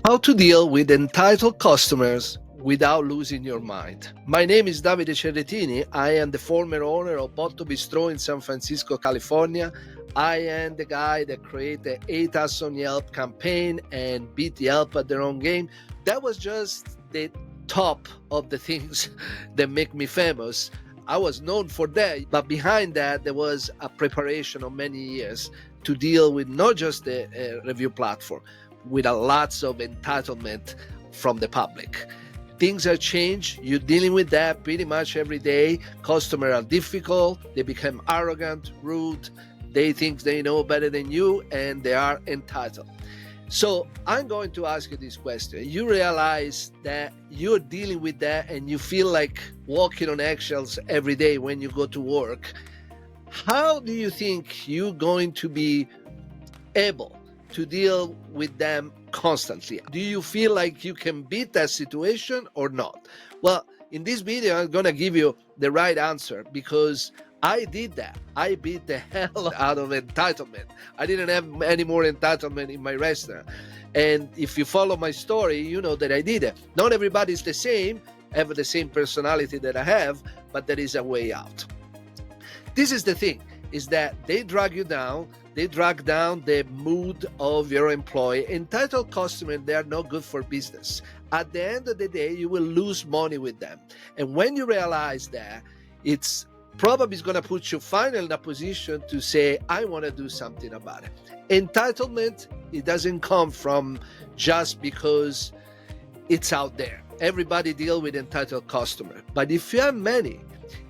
How to deal with entitled customers without losing your mind. My name is Davide Cerretini. I am the former owner of Botto Bistro in San Francisco, California. I am the guy that created the 8 Us on Yelp campaign and beat Yelp at their own game. That was just the top of the things that make me famous. I was known for that, but behind that, there was a preparation of many years to deal with not just the review platform, with a lots of entitlement from the public. Things have changed. You're dealing with that pretty much every day. Customers are difficult. They become arrogant, rude. They think they know better than you, and they are entitled. So I'm going to ask you this question. You realize that you're dealing with that and you feel like walking on eggshells every day when you go to work. How do you think you're going to be able to deal with them constantly? Do you feel like you can beat that situation or not? Well, in this video, I'm gonna give you the right answer because I did that. I beat the hell out of entitlement. I didn't have any more entitlement in my restaurant. And if you follow my story, you know that I did it. Not everybody's the same, have the same personality that I have, but there is a way out. This is the thing, is that they drag you down. They drag down the mood of your employee. Entitled customers, they are not good for business. At the end of the day, you will lose money with them. And when you realize that, it's probably going to put you finally in a position to say, I want to do something about it. Entitlement, it doesn't come from just because it's out there. Everybody deals with entitled customer. But if you have many,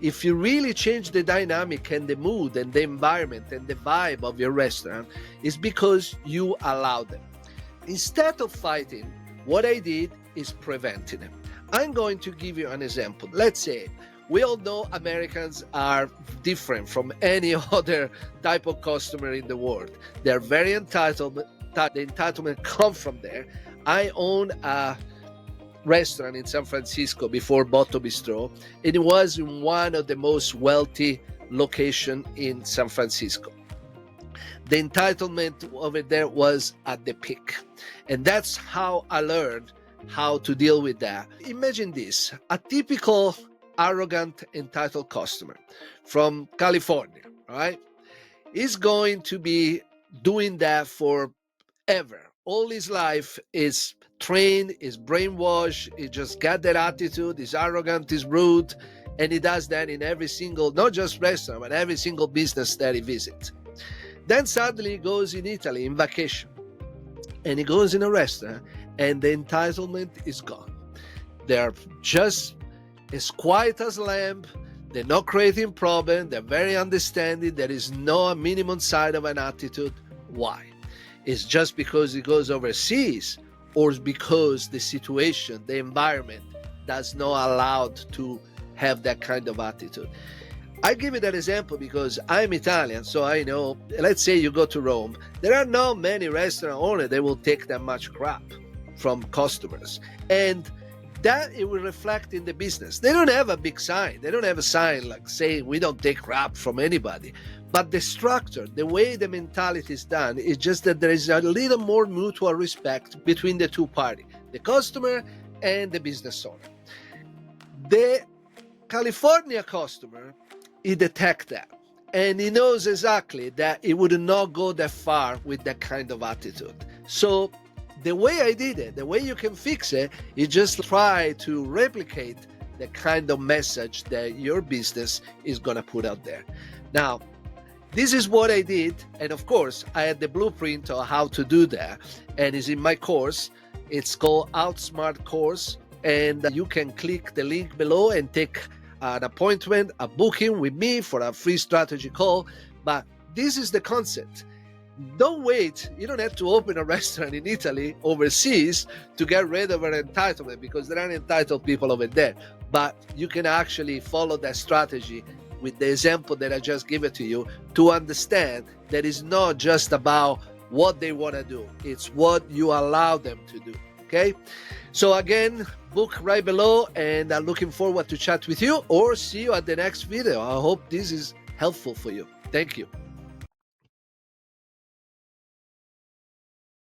if you really change the dynamic and the mood and the environment and the vibe of your restaurant, it's because you allow them. Instead of fighting, what I did is preventing them. I'm going to give you an example. Let's say we all know Americans are different from any other type of customer in the world. They're very entitled. The entitlement comes from there. I own a restaurant in San Francisco before Botto Bistro, and it was in one of the most wealthy locations in San Francisco. The entitlement over there was at the peak, and that's how I learned how to deal with that. Imagine this: a typical arrogant entitled customer from California, right, is going to be doing that forever. All his life is trained, is brainwashed, he just got that attitude, is arrogant, is rude, and he does that in every single, not just restaurant, but every single business that he visits. Then suddenly he goes in Italy in vacation, and he goes in a restaurant, and the entitlement is gone. They're just as quiet as lamb, they're not creating problem, they're very understanding, there is no minimum side of an attitude. Why? It's just because he goes overseas, or because the situation, the environment does not allow to have that kind of attitude. I give you that example because I'm Italian, so I know, let's say you go to Rome, there are not many restaurant owners that will take that much crap from customers. And that it will reflect in the business. They don't have a big sign. They don't have a sign like saying we don't take crap from anybody. But the structure, the way the mentality is done, is just that there is a little more mutual respect between the two parties, the customer and the business owner. The California customer, he detects that. And he knows exactly that he would not go that far with that kind of attitude. So the way I did it, the way you can fix it, is just try to replicate the kind of message that your business is going to put out there. Now, this is what I did. And of course, I had the blueprint of how to do that. And it's in my course. It's called Outsmart Course. And you can click the link below and take an appointment, a booking with me for a free strategy call. But this is the concept. Don't wait. You don't have to open a restaurant in Italy overseas to get rid of an entitlement, because there are entitled people over there. But you can actually follow that strategy with the example that I just gave it to you to understand that it's not just about what they want to do. It's what you allow them to do. Okay? So again, book right below, and I'm looking forward to chat with you or see you at the next video. I hope this is helpful for you. Thank you.